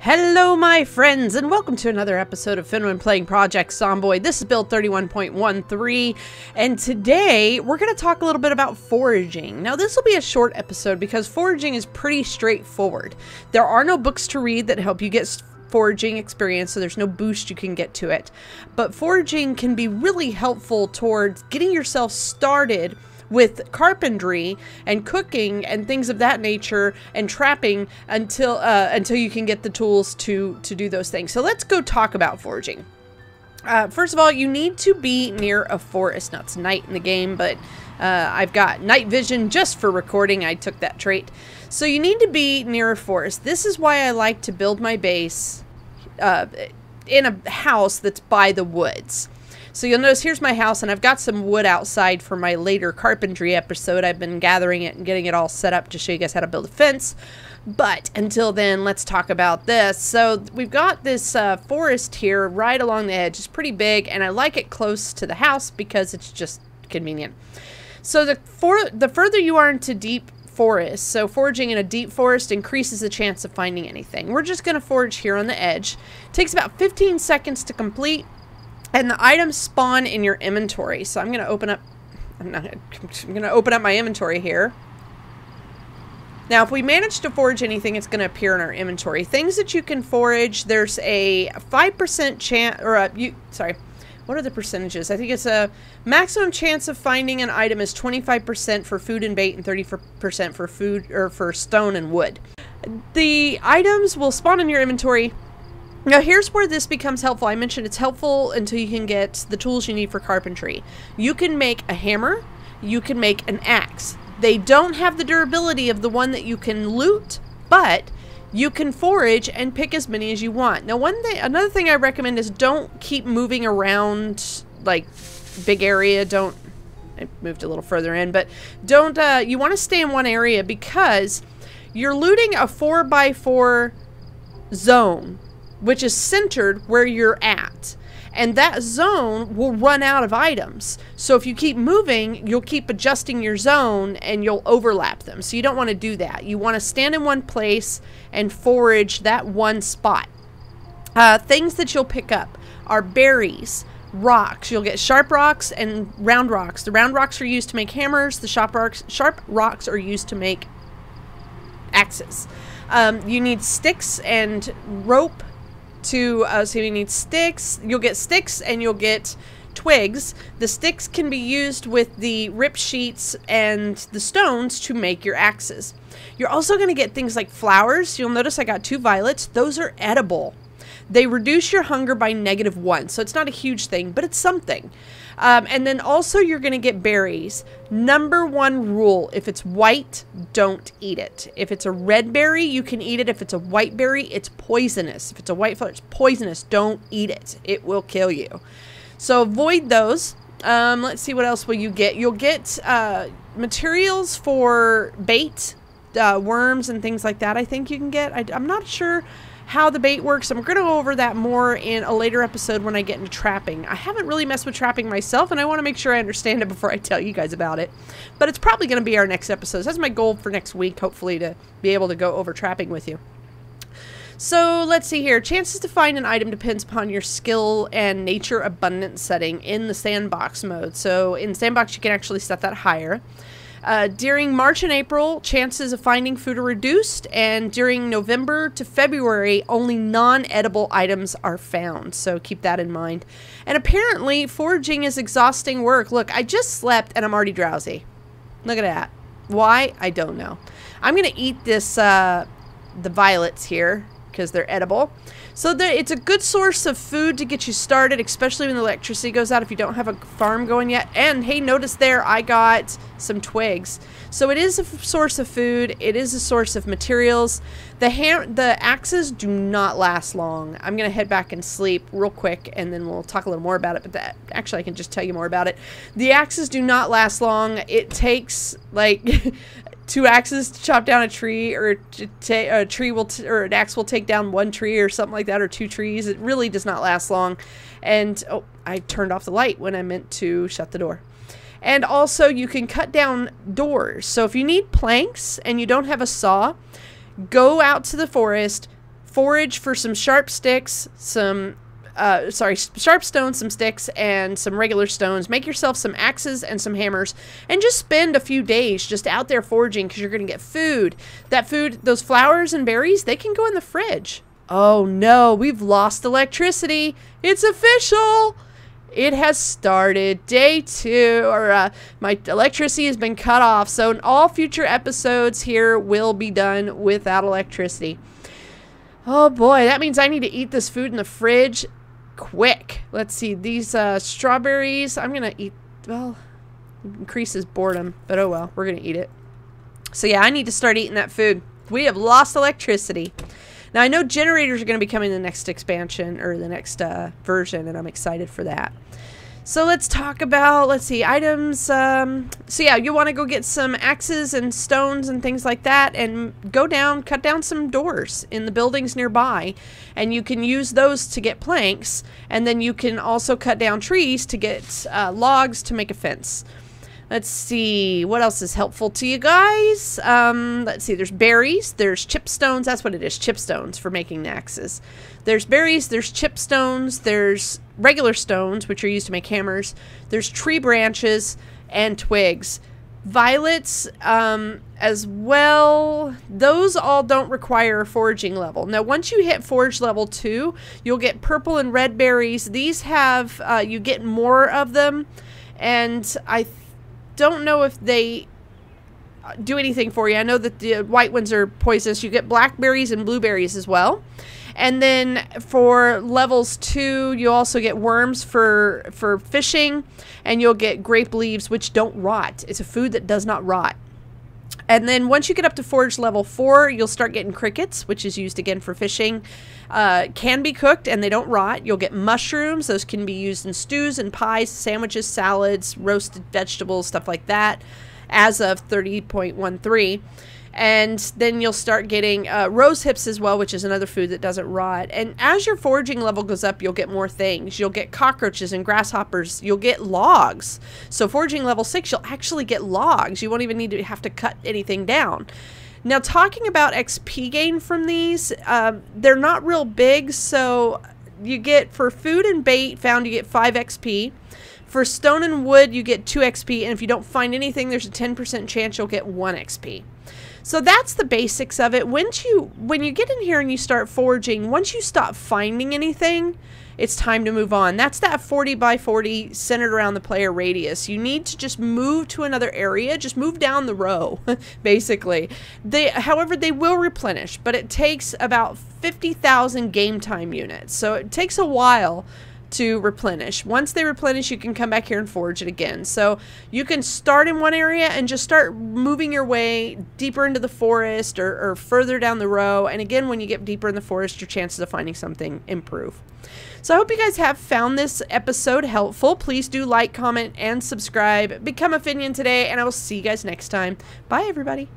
Hello my friends, and welcome to another episode of Finland playing Project Zomboid. This is build 31.13, and today we're going to talk a little bit about foraging. Now this will be a short episode because foraging is pretty straightforward. There are no books to read that help you get foraging experience, so there's no boost you can get to it. But foraging can be really helpful towards getting yourself started with carpentry and cooking and things of that nature and trapping until you can get the tools to do those things. So let's go talk about foraging. First of all, you need to be near a forest. Now it's night in the game, but I've got night vision just for recording. I took that trait. So you need to be near a forest. This is why I like to build my base in a house that's by the woods. So you'll notice here's my house, and I've got some wood outside for my later carpentry episode. I've been gathering it and getting it all set up to show you guys how to build a fence. But until then, let's talk about this. So we've got this forest here right along the edge. It's pretty big, and I like it close to the house because it's just convenient. So the further you are into deep forest, so foraging in a deep forest increases the chance of finding anything. We're just going to forage here on the edge. It takes about 15 seconds to complete. And the items spawn in your inventory. So I'm going to open up, I'm going to open up my inventory here. Now, if we manage to forage anything, it's going to appear in our inventory. Things that you can forage, there's a 5% chance, or sorry, what are the percentages? I think it's a maximum chance of finding an item is 25% for food and bait and 30% for food, or for stone and wood. The items will spawn in your inventory. Now here's where this becomes helpful. I mentioned it's helpful until you can get the tools you need for carpentry. You can make a hammer, you can make an axe. They don't have the durability of the one that you can loot, but you can forage and pick as many as you want. Now another thing I recommend is don't keep moving around like big area. I moved a little further in, but don't, you want to stay in one area because you're looting a 4x4 zone, which is centered where you're at. And that zone will run out of items. So if you keep moving, you'll keep adjusting your zone and you'll overlap them. So you don't want to do that. You want to stand in one place and forage that one spot. Things that you'll pick up are berries, rocks. You'll get sharp rocks and round rocks. The round rocks are used to make hammers. The sharp rocks are used to make axes. You need sticks and rope. So you need sticks, you'll get sticks and you'll get twigs. The sticks can be used with the rip sheets and the stones to make your axes. You're also going to get things like flowers. You'll notice I got 2 violets. Those are edible. They reduce your hunger by -1, so it's not a huge thing, but it's something. And then also you're going to get berries. Number 1 rule, if it's white, don't eat it. If it's a red berry, you can eat it. If it's a white berry, it's poisonous. If it's a white flower, it's poisonous. Don't eat it. It will kill you. So avoid those. Let's see, what else will you get? You'll get materials for bait, worms and things like that. I think you can get. I'm not sure how the bait works. I'm going to go over that more in a later episode when I get into trapping. I haven't really messed with trapping myself, and I want to make sure I understand it before I tell you guys about it. But it's probably going to be our next episode. That's my goal for next week, hopefully, to be able to go over trapping with you. So let's see here. Chances to find an item depends upon your skill and nature abundance setting in the sandbox mode. So in sandbox, you can actually set that higher. During March and April, chances of finding food are reduced, and during November to February, only non-edible items are found, so keep that in mind. And apparently, foraging is exhausting work. Look, I just slept and I'm already drowsy. Look at that. Why? I don't know. I'm going to eat this, the violets here, because they're edible. So it's a good source of food to get you started, especially when the electricity goes out if you don't have a farm going yet. And hey, notice there I got some twigs. So it is a source of food. It is a source of materials. The axes do not last long. I'm going to head back and sleep real quick, and then we'll talk a little more about it. But actually, I can just tell you more about it. The axes do not last long. It takes like 2 axes to chop down a tree, or or an axe will take down 1 tree or something like that, or 2 trees. It really does not last long. And oh, I turned off the light when I meant to shut the door. And also you can cut down doors. So if you need planks and you don't have a saw, go out to the forest, forage for some sharp sticks, sharp stones, some sticks, and some regular stones. Make yourself some axes and some hammers, and just spend a few days just out there foraging, because you're going to get food. That food, those flowers and berries, they can go in the fridge. Oh no, we've lost electricity. It's official. It has started. Day 2, or my electricity has been cut off. So all future episodes here will be done without electricity. Oh boy, that means I need to eat this food in the fridge quick. Let's see, these strawberries, I'm gonna eat. Well, increases boredom, but oh well, we're gonna eat it. So yeah, I need to start eating that food. We have lost electricity. Now I know generators are going to be coming in the next expansion, or the next version, and I'm excited for that. So let's talk about, let's see, items. So yeah, you want to go get some axes and stones and things like that, and go down, cut down some doors in the buildings nearby, and you can use those to get planks, and then you can also cut down trees to get logs to make a fence. Let's see, what else is helpful to you guys? Let's see, there's berries, there's chipstones, that's what it is, chipstones for making the axes. There's berries, there's chipstones, there's regular stones, which are used to make hammers. There's tree branches and twigs. Violets as well, those all don't require a foraging level. Now, once you hit forage level 2, you'll get purple and red berries. These have, you get more of them, and I don't know if they do anything for you. I know that the white ones are poisonous. You get blackberries and blueberries as well. And then for levels 2, you also get worms for fishing, and you'll get grape leaves, which don't rot. It's a food that does not rot. And then once you get up to forage level 4, you'll start getting crickets, which is used again for fishing. Can be cooked and they don't rot. You'll get mushrooms. Those can be used in stews and pies, sandwiches, salads, roasted vegetables, stuff like that, as of 30.13. And then you'll start getting rose hips as well, which is another food that doesn't rot. And as your foraging level goes up, you'll get more things. You'll get cockroaches and grasshoppers. You'll get logs. So foraging level 6, you'll actually get logs. You won't even need to have to cut anything down. Now, talking about XP gain from these, they're not real big. So you get, for food and bait found, you get 5 XP. For stone and wood, you get 2 XP. And if you don't find anything, there's a 10% chance you'll get 1 XP. So that's the basics of it. When you get in here and you start foraging, once you stop finding anything, it's time to move on. That's that 40 by 40 centered around the player radius. You need to just move to another area. Just move down the row, basically. However, they will replenish, but it takes about 50,000 game time units. So it takes a while to replenish. Once they replenish, you can come back here and forage it again. So you can start in one area and just start moving your way deeper into the forest, or further down the row. And again, when you get deeper in the forest, your chances of finding something improve. So I hope you guys have found this episode helpful. Please do like, comment, and subscribe. Become a Finian today, and I will see you guys next time. Bye, everybody.